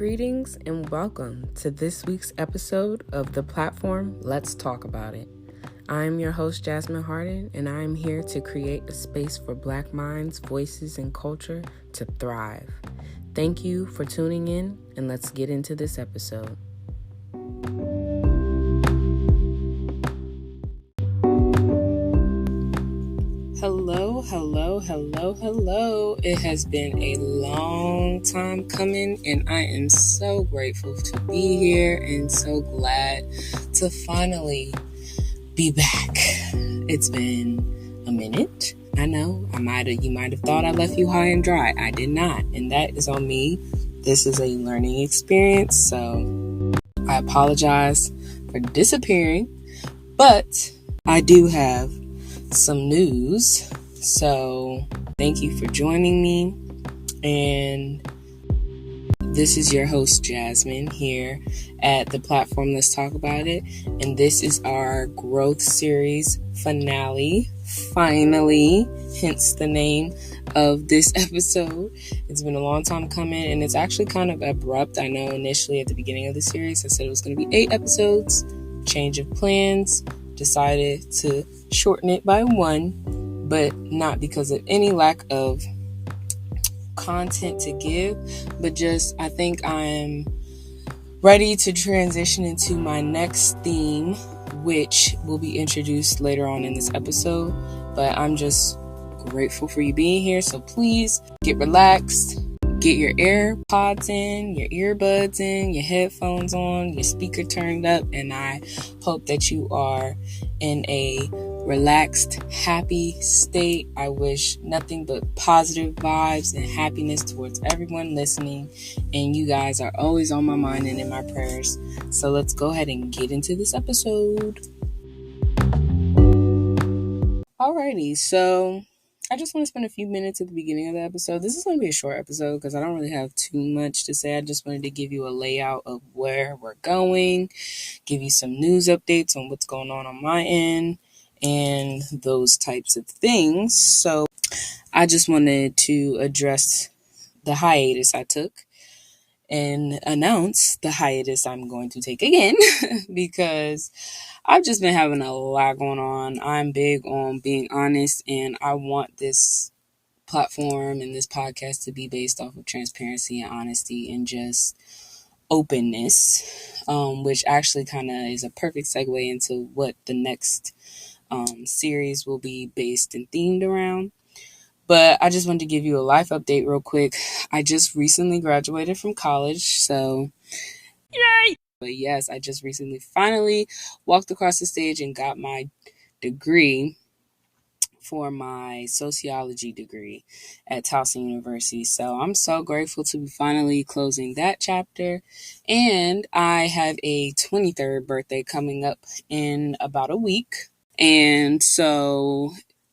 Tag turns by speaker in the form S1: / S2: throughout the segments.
S1: Greetings and welcome to this week's episode of the platform Let's Talk About It. I'm your host, Jasmine Harden, and I'm here to create a space for Black minds, voices, and culture to thrive. Thank you for tuning in, and let's get into this episode. Hello. It has been a long time coming, and I am so grateful to be here and so glad to finally be back. It's been a minute. I know you might have thought I left you high and dry. I did not, and that is on me. This is a learning experience, so I apologize for disappearing, but I do have some news. So thank you for joining me, and this is your host Jasmine here at the platform Let's Talk About It, and this is our growth series finale, finally, hence the name of this episode. It's been a long time coming, and it's actually kind of abrupt. I know initially at the beginning of the series I said it was going to be 8 episodes, change of plans, decided to shorten it by 1, but not because of any lack of content to give, but just I think I'm ready to transition into my next theme, which will be introduced later on in this episode. But I'm just grateful for you being here, so please get relaxed, get your AirPods in, your earbuds in, your headphones on, your speaker turned up, and I hope that you are in a relaxed, happy state. I wish nothing but positive vibes and happiness towards everyone listening, and you guys are always on my mind and in my prayers. So let's go ahead and get into this episode. Alrighty, so I just want to spend a few minutes at the beginning of the episode. This is going to be a short episode because I don't really have too much to say. I just wanted to give you a layout of where we're going, give you some news updates on what's going on my end, and those types of things. So I just wanted to address the hiatus I took and announce the hiatus I'm going to take again because I've just been having a lot going on. I'm big on being honest, and I want this platform and this podcast to be based off of transparency and honesty and just openness, which actually kind of is a perfect segue into what the next series will be based and themed around. But I just wanted to give you a life update real quick. I just recently graduated from college, so yay! But yes, I just recently finally walked across the stage and got my degree for my sociology degree at Towson University. So I'm so grateful to be finally closing that chapter. And I have a 23rd birthday coming up in about a week. And so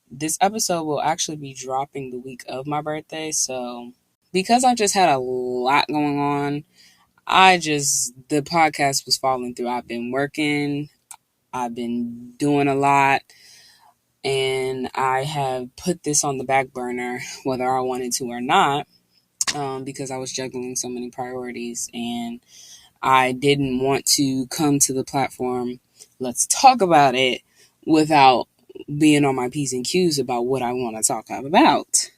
S1: this episode will actually be dropping the week of my birthday. So because I just had a lot going on, the podcast was falling through. I've been working, I've been doing a lot, and I have put this on the back burner, whether I wanted to or not, because I was juggling so many priorities, and I didn't want to come to the platform Let's Talk About It without being on my P's and Q's about what I want to talk about.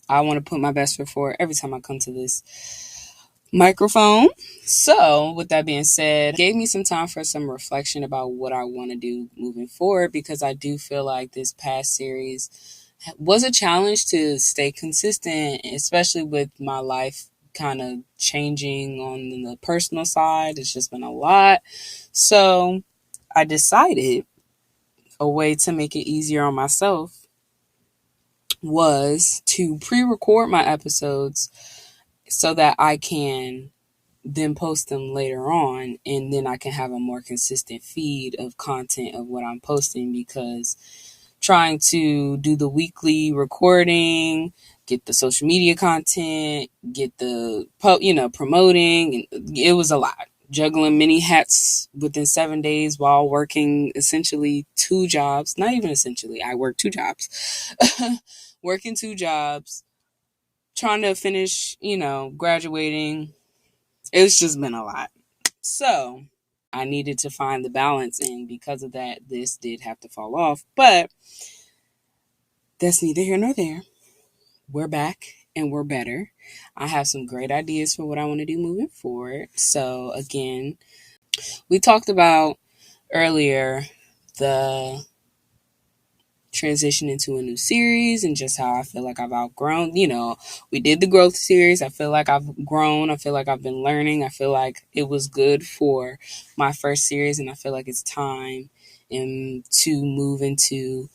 S1: I want to put my best foot forward every time I come to this microphone. So with that being said, it gave me some time for some reflection about what I want to do moving forward, because I do feel like this past series was a challenge to stay consistent, especially with my life kind of changing on the personal side. It's just been a lot. So I decided a way to make it easier on myself was to pre-record my episodes so that I can then post them later on, and then I can have a more consistent feed of content of what I'm posting, because trying to do the weekly recording, get the social media content, get the promoting, and it was a lot. Juggling many hats within 7 days while working essentially 2 jobs. Not even essentially, I work 2 jobs. Working 2 jobs, trying to finish, graduating, It's just been a lot. So I needed to find the balance, and because of that, this did have to fall off. But that's neither here nor there. We're back and we're better. I have some great ideas for what I want to do moving forward. So, again, we talked about earlier the transition into a new series and just how I feel like I've outgrown. We did the growth series. I feel like I've grown. I feel like I've been learning. I feel like it was good for my first series, and I feel like it's time to move into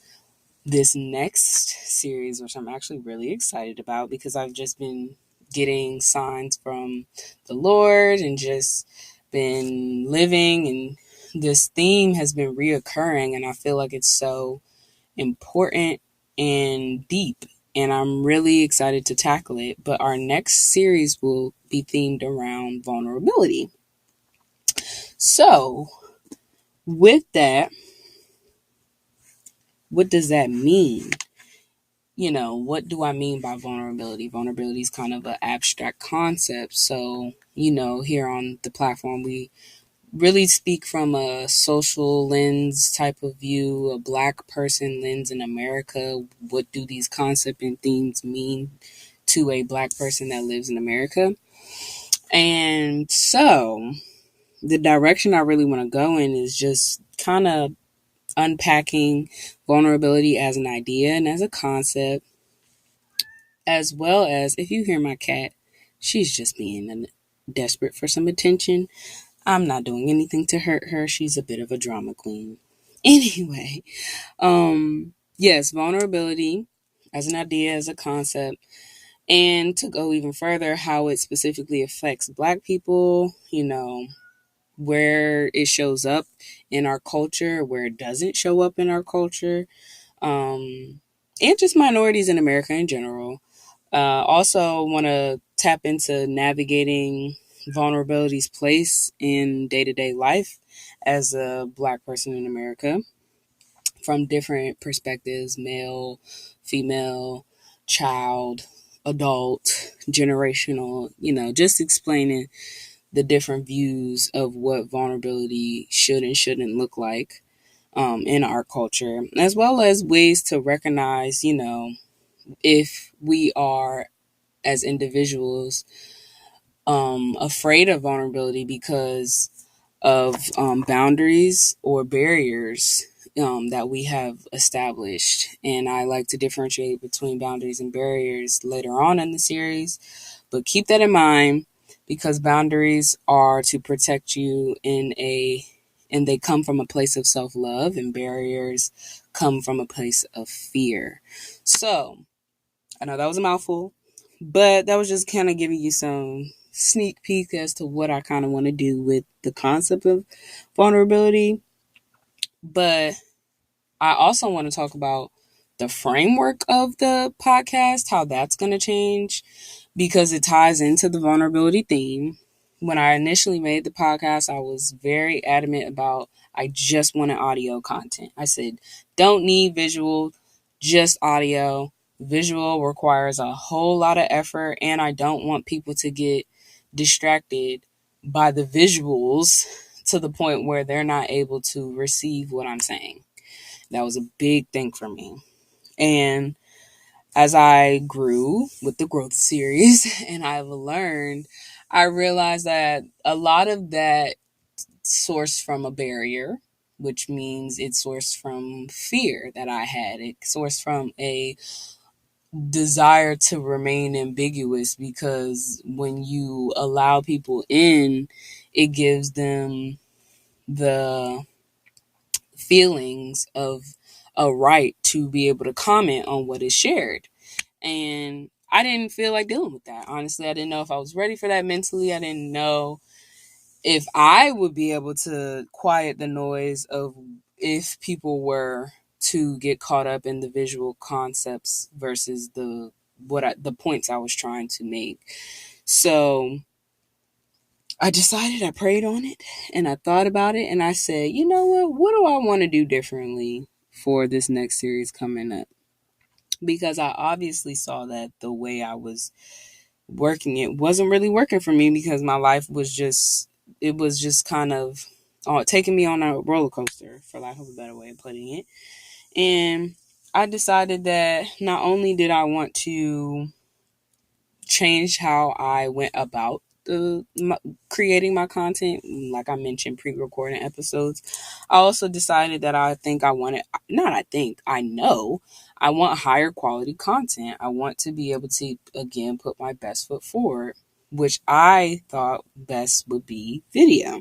S1: this next series, which I'm actually really excited about because I've just been getting signs from the Lord and just been living, and this theme has been reoccurring, and I feel like it's so important and deep, and I'm really excited to tackle it. But our next series will be themed around vulnerability. So, with that, what does that mean? What do I mean by vulnerability? Vulnerability is kind of an abstract concept. So, here on the platform, we really speak from a social lens type of view, a Black person lens in America. What do these concepts and themes mean to a Black person that lives in America? And so, the direction I really want to go in is just kind of unpacking vulnerability as an idea and as a concept, as well as, if you hear my cat, she's just being desperate for some attention. I'm not doing anything to hurt her. She's a bit of a drama queen. Anyway, yes, vulnerability as an idea, as a concept, and to go even further, how it specifically affects Black people, where it shows up in our culture, where it doesn't show up in our culture, and just minorities in America in general. Also, want to tap into navigating vulnerability's place in day to day life as a Black person in America from different perspectives: male, female, child, adult, generational, just explaining the different views of what vulnerability should and shouldn't look like in our culture, as well as ways to recognize, if we are as individuals afraid of vulnerability because of boundaries or barriers that we have established. And I like to differentiate between boundaries and barriers later on in the series, but keep that in mind because boundaries are to protect you and they come from a place of self-love, and barriers come from a place of fear. So, I know that was a mouthful, but that was just kind of giving you some sneak peek as to what I kind of want to do with the concept of vulnerability. But I also want to talk about the framework of the podcast, how that's going to change, because it ties into the vulnerability theme. When I initially made the podcast, I was very adamant about I just wanted audio content. I said, don't need visual, just audio. Visual requires a whole lot of effort, and I don't want people to get distracted by the visuals to the point where they're not able to receive what I'm saying. That was a big thing for me. And as I grew with the growth series and I've learned, I realized that a lot of that sourced from a barrier, which means it sourced from fear that I had. It sourced from a desire to remain ambiguous, because when you allow people in, it gives them the feelings of a right to be able to comment on what is shared. And I didn't feel like dealing with that. Honestly, I didn't know if I was ready for that mentally. I didn't know if I would be able to quiet the noise of if people were to get caught up in the visual concepts versus the points I was trying to make. So I decided, I prayed on it and I thought about it and I said, you know what do I want to do differently for this next series coming up? Because I obviously saw that the way I was working. It wasn't really working for me because my life was just, it was just kind of taking me on a roller coaster, for lack of a better way of putting it. And I decided that not only did I want to change how I went about creating my content, like I mentioned, pre-recording episodes. I also decided that I know I want higher quality content. I want to be able to again put my best foot forward, which I thought best would be video.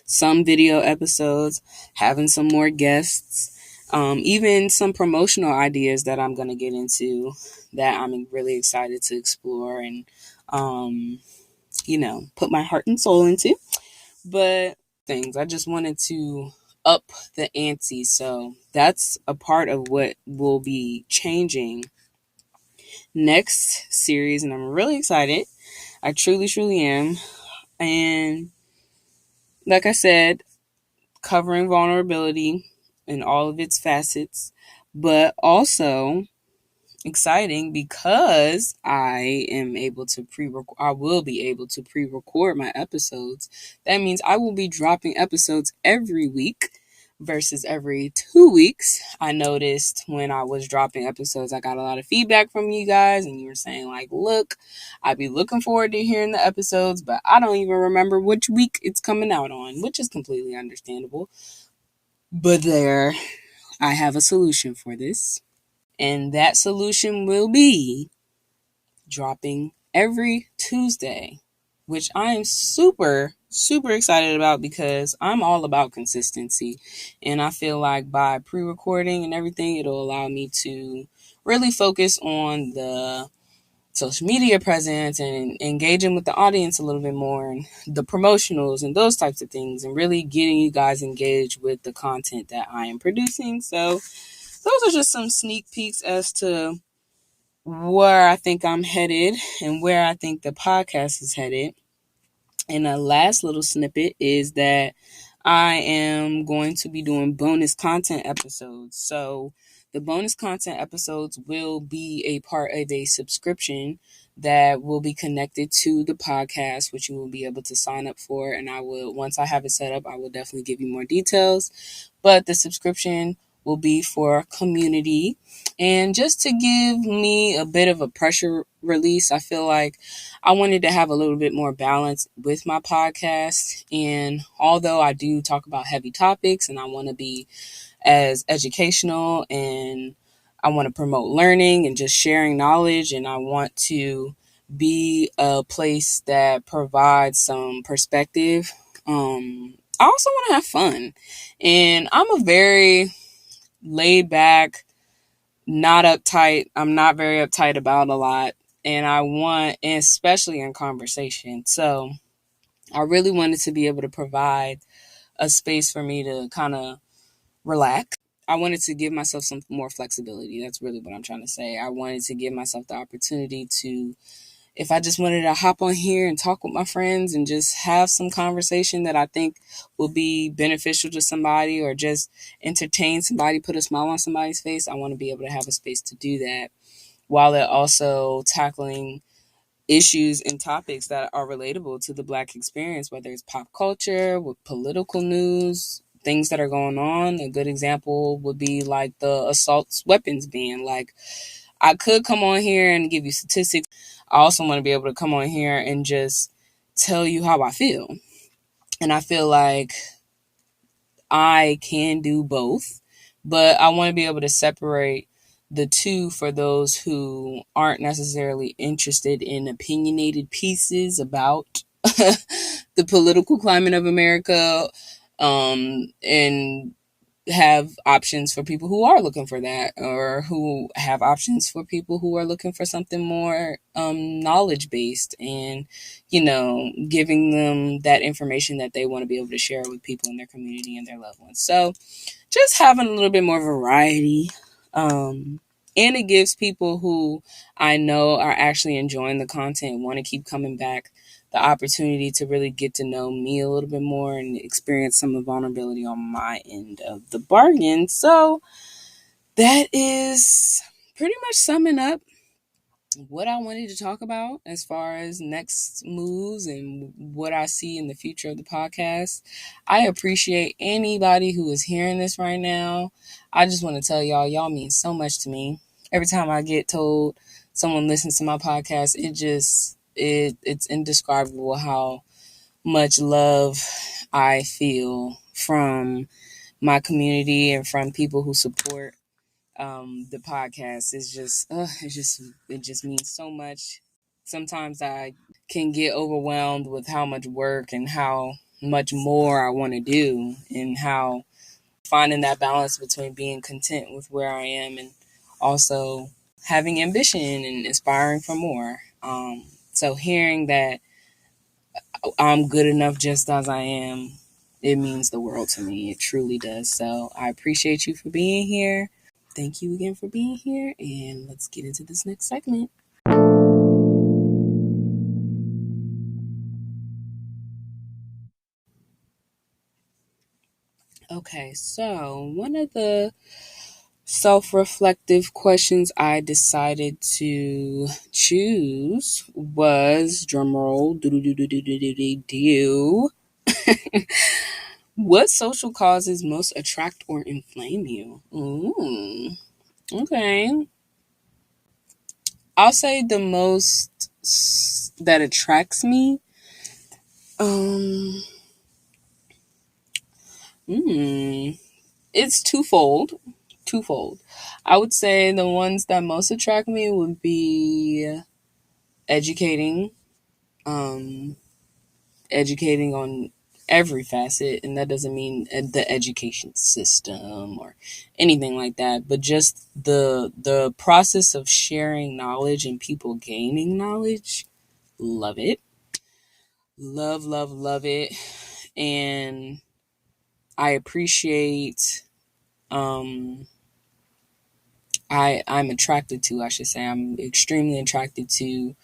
S1: Some video episodes, having some more guests, even some promotional ideas that I'm going to get into that I'm really excited to explore and, put my heart and soul into. But things, I just wanted to up the ante. So that's a part of what will be changing next series. And I'm really excited. I truly, truly am. And like I said, covering vulnerability in all of its facets, but also exciting because I will be able to pre-record my episodes. That means I will be dropping episodes every week versus every 2 weeks. I noticed when I was dropping episodes, I got a lot of feedback from you guys, and you were saying like, look, I'd be looking forward to hearing the episodes, but I don't even remember which week it's coming out on, which is completely understandable. But there, I have a solution for this. And that solution will be dropping every Tuesday, which I am super, super excited about because I'm all about consistency. And I feel like by pre recording and everything, it'll allow me to really focus on the social media presence and engaging with the audience a little bit more and the promotionals and those types of things and really getting you guys engaged with the content that I am producing. So those are just some sneak peeks as to where I think I'm headed and where I think the podcast is headed. And a last little snippet is that I am going to be doing bonus content episodes. So the bonus content episodes will be a part of a subscription that will be connected to the podcast, which you will be able to sign up for. And once I have it set up, I will definitely give you more details. But the subscription will be for community. And just to give me a bit of a pressure release, I feel like I wanted to have a little bit more balance with my podcast. And although I do talk about heavy topics and I want to be as educational and I want to promote learning and just sharing knowledge, and I want to be a place that provides some perspective. I also want to have fun. And I'm a very laid back, not uptight. I'm not very uptight about a lot. And especially in conversation. So I really wanted to be able to provide a space for me to kind of relax. I wanted to give myself some more flexibility. That's really what I'm trying to say. I wanted to give myself the opportunity to, if I just wanted to hop on here and talk with my friends and just have some conversation that I think will be beneficial to somebody or just entertain somebody, put a smile on somebody's face, I want to be able to have a space to do that while it also tackling issues and topics that are relatable to the Black experience, whether it's pop culture, with political news, things that are going on. A good example would be like the assault weapons ban. Like, I could come on here and give you statistics. I also want to be able to come on here and just tell you how I feel. And I feel like I can do both, but I want to be able to separate the two for those who aren't necessarily interested in opinionated pieces about the political climate of America, and have options for people who are looking for that, or who have options for people who are looking for something more knowledge based and, giving them that information that they want to be able to share with people in their community and their loved ones. So just having a little bit more variety. And it gives people who I know are actually enjoying the content, want to keep coming back, the opportunity to really get to know me a little bit more and experience some of the vulnerability on my end of the bargain. So that is pretty much summing up what I wanted to talk about as far as next moves and what I see in the future of the podcast. I appreciate anybody who is hearing this right now. I just want to tell y'all mean so much to me. Every time I get told someone listens to my podcast, it's indescribable how much love I feel from my community and from people who support the podcast. It just means so much. Sometimes I can get overwhelmed with how much work and how much more I want to do, and how finding that balance between being content with where I am and also having ambition and aspiring for more. So hearing that I'm good enough just as I am, it means the world to me. It truly does. So I appreciate you for being here. Thank you again for being here, and let's get into this next segment. Okay, so one of the self reflective questions I decided to choose was drumroll, do. What social causes most attract or inflame you? Okay. I'll say the most that attracts me. Um, it's twofold. Twofold. I would say the ones that most attract me would be educating, um, educating on every facet, and that doesn't mean the education system or anything like that, but just the process of sharing knowledge and people gaining knowledge. Love it. Love it. And I appreciate I'm attracted to, I should say, I'm extremely attracted to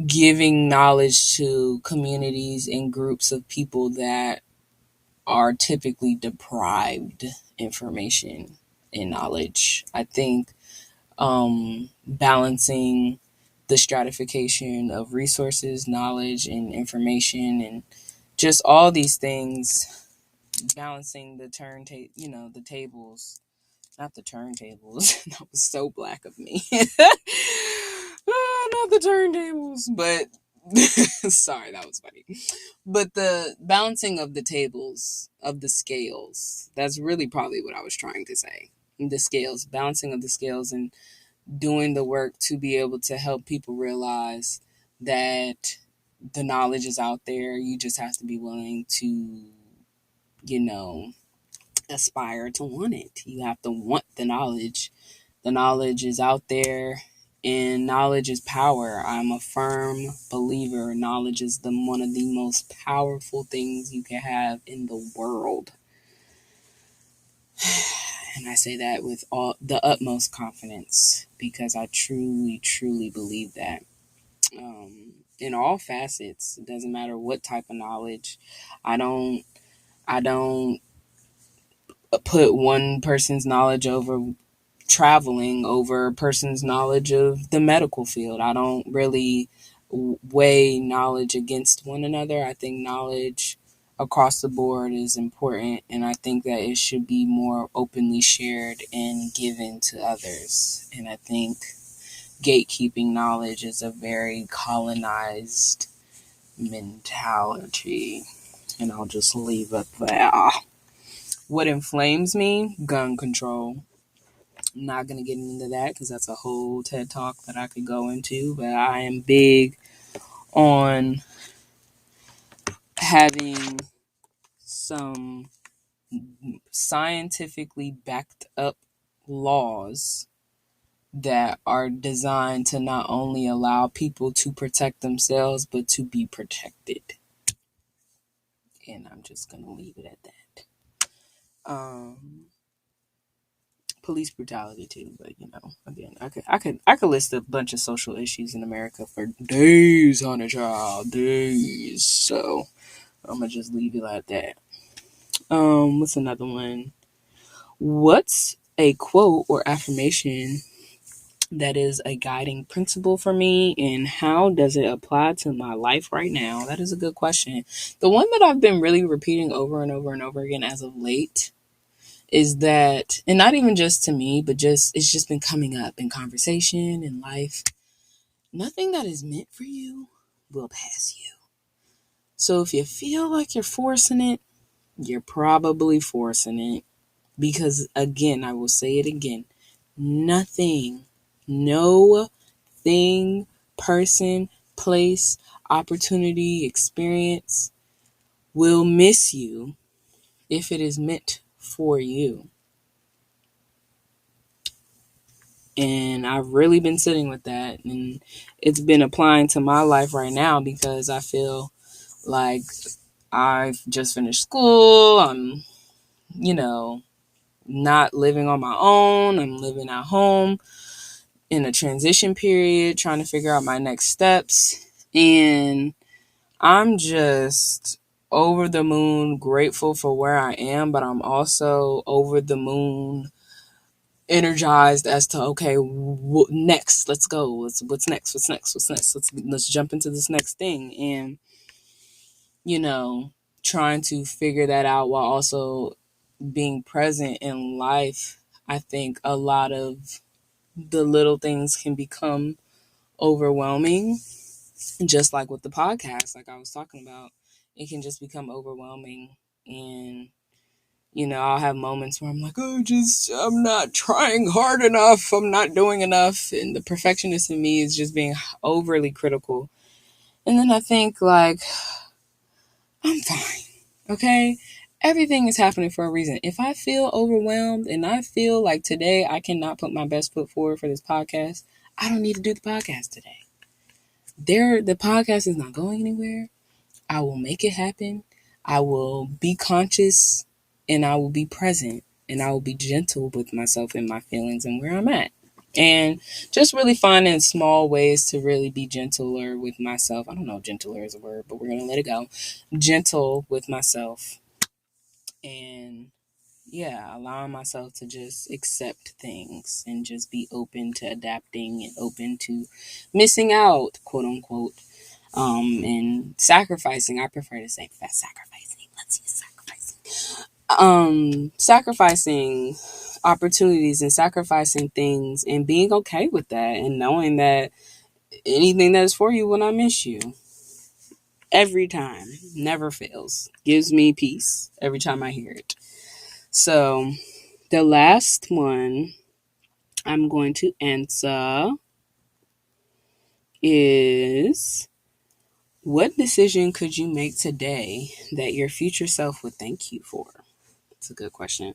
S1: giving knowledge to communities and groups of people that are typically deprived information and knowledge. I think balancing the stratification of resources, knowledge, and information, and just all these things, balancing the tables, not the turntables. That was so black of me. Not the turntables, but sorry, that was funny. But the balancing of the tables, of the scales, that's really probably what I was trying to say. The scales, balancing of the scales, and doing the work to be able to help people realize that the knowledge is out there. You just have to be willing to, you know, aspire to want it. You have to want the knowledge. The knowledge is out there, and knowledge is power. I'm a firm believer. Knowledge is one of the most powerful things you can have in the world. And I say that with all the utmost confidence because I truly believe that. In all facets, it doesn't matter what type of knowledge. I don't put one person's knowledge over traveling over a person's knowledge of the medical field. I don't really weigh knowledge against one another. I think knowledge across the board is important, and I think that it should be more openly shared and given to others. And I think gatekeeping knowledge is a very colonized mentality. And I'll just leave it there. What inflames me? Gun control. I'm not going to get into that because that's a whole TED talk that I could go into. But I am big on having some scientifically backed up laws that are designed to not only allow people to protect themselves, but to be protected. And I'm just going to leave it at that. Police brutality too, but again, I could list a bunch of social issues in America for days on a child, days. So I'm gonna just leave it like that. What's another one? What's a quote or affirmation that is a guiding principle for me, and how does it apply to my life right now? That is a good question. The one that I've been really repeating over and over and over again as of late is that, and not even just to me, but just it's just been coming up in conversation in life. Nothing that is meant for you will pass you. So if you feel like you're forcing it, you're probably forcing it. Because again, I will say it again, nothing, no thing, person, place, opportunity, experience will miss you if it is meant for you. And I've really been sitting with that, and it's been applying to my life right now because I feel like I've just finished school. I'm, not living on my own. I'm living at home in a transition period, trying to figure out my next steps. And I'm just over the moon grateful for where I am, but I'm also over the moon energized as to, okay, next, let's go. What's next? Let's jump into this next thing. And, trying to figure that out while also being present in life. I think a lot of the little things can become overwhelming, just like with the podcast, like I was talking about. It can just become overwhelming. And I'll have moments where I'm like, I'm not trying hard enough, I'm not doing enough, and the perfectionist in me is just being overly critical. And then I think, like, I'm fine, okay? Everything is happening for a reason. If I feel overwhelmed and I feel like today I cannot put my best foot forward for this podcast, I don't need to do the podcast today. The podcast is not going anywhere. I will make it happen. I will be conscious, and I will be present, and I will be gentle with myself and my feelings and where I'm at. And just really finding small ways to really be gentler with myself. I don't know if gentler is a word, but we're going to let it go. Gentle with myself. And yeah, allowing myself to just accept things and just be open to adapting and open to missing out, quote unquote. And sacrificing. I prefer to say fast sacrificing. Let's use sacrificing. Sacrificing opportunities and sacrificing things and being okay with that, and knowing that anything that is for you will not miss you. Every time. Never fails. Gives me peace every time I hear it. So the last one I'm going to answer is, what decision could you make today that your future self would thank you for? It's a good question.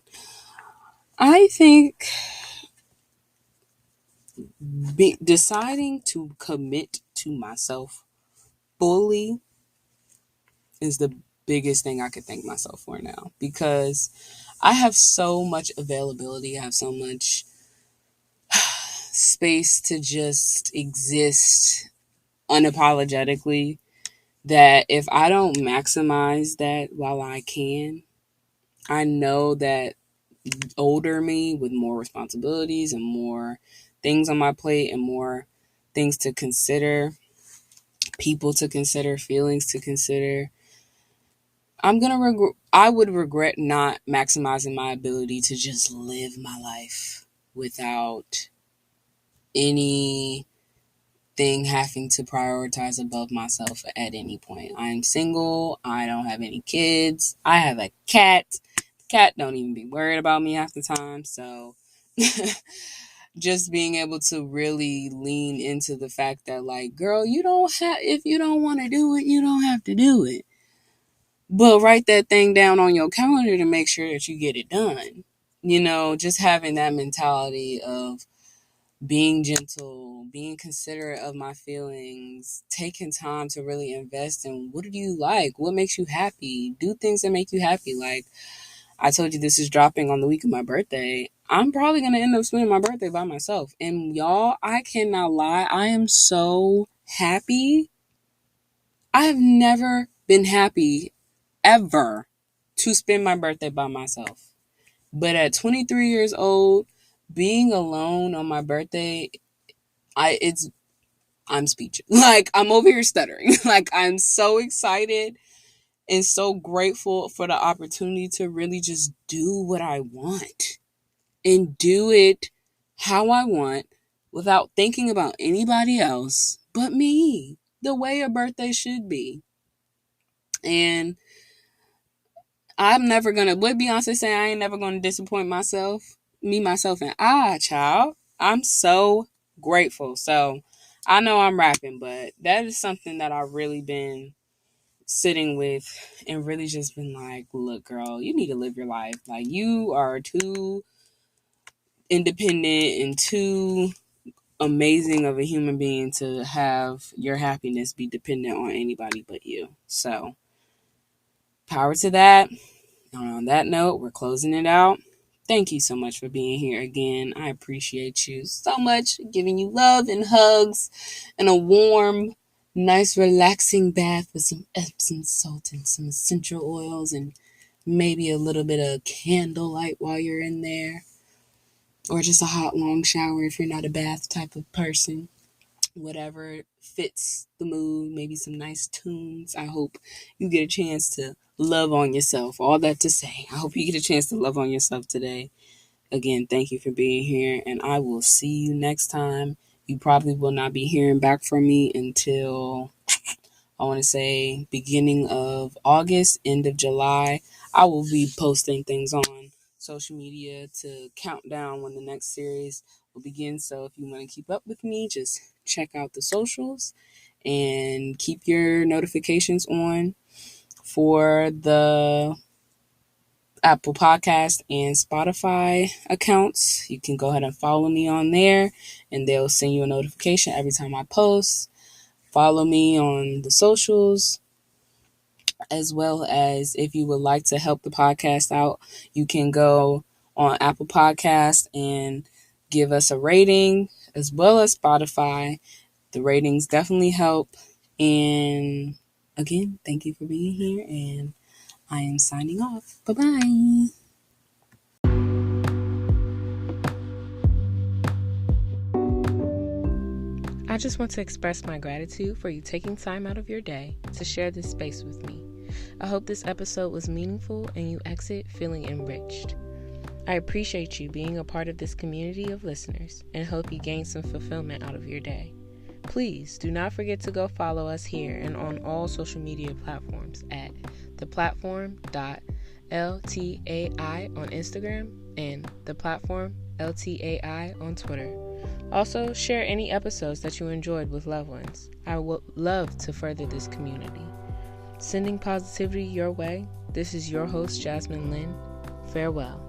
S1: I think deciding to commit to myself fully is the biggest thing I could thank myself for now, because I have so much availability. I have so much space to just exist unapologetically, that if I don't maximize that while I can, I know that older me with more responsibilities and more things on my plate and more things to consider, people to consider, feelings to consider, I would regret not maximizing my ability to just live my life without anything having to prioritize above myself at any point. I am single. I don't have any kids. I have a cat. The cat don't even be worried about me half the time. So just being able to really lean into the fact that, like, girl, if you don't want to do it, you don't have to do it. But write that thing down on your calendar to make sure that you get it done. Just having that mentality of being gentle, being considerate of my feelings, taking time to really invest in what do you like, what makes you happy, do things that make you happy. Like I told you, this is dropping on the week of my birthday. I'm probably going to end up spending my birthday by myself. And y'all, I cannot lie, I am so happy. I have never been happy ever to spend my birthday by myself. But at 23 years old, being alone on my birthday I'm speechless. Like, I'm over here stuttering. Like, I'm so excited and so grateful for the opportunity to really just do what I want and do it how I want without thinking about anybody else but me, the way a birthday should be. And I'm never gonna, what Beyonce say, I ain't never gonna disappoint myself, me, myself, and I, child. I'm so grateful. So I know I'm rapping, but that is something that I've really been sitting with and really just been like, look, girl, you need to live your life. Like, you are too independent and too amazing of a human being to have your happiness be dependent on anybody but you. So, power to that. And on that note, we're closing it out. Thank you so much for being here again. I appreciate you so much. Giving you love and hugs and a warm, nice, relaxing bath with some Epsom salt and some essential oils and maybe a little bit of candlelight while you're in there. Or just a hot, long shower if you're not a bath type of person. Whatever fits the mood, maybe some nice tunes. I hope you get a chance to love on yourself. All that to say, I hope you get a chance to love on yourself today. Again, thank you for being here, and I will see you next time. You probably will not be hearing back from me until, I want to say, beginning of August, end of July. I will be posting things on social media to count down when the next series will begin. So if you want to keep up with me, just check out the socials and keep your notifications on for the Apple Podcast and Spotify accounts. You can go ahead and follow me on there, and they'll send you a notification every time I post. Follow me on the socials, as well as if you would like to help the podcast out, you can go on Apple Podcast and give us a rating, as well as Spotify. The ratings definitely help. And again, thank you for being here, and I am signing off. Bye-bye. I just want to express my gratitude for you taking time out of your day to share this space with me. I hope this episode was meaningful and you exit feeling enriched. I appreciate you being a part of this community of listeners and hope you gain some fulfillment out of your day. Please do not forget to go follow us here and on all social media platforms at theplatform.ltai on Instagram and theplatform.ltai on Twitter. Also, share any episodes that you enjoyed with loved ones. I would love to further this community. Sending positivity your way, this is your host, Jasmine Lynn. Farewell.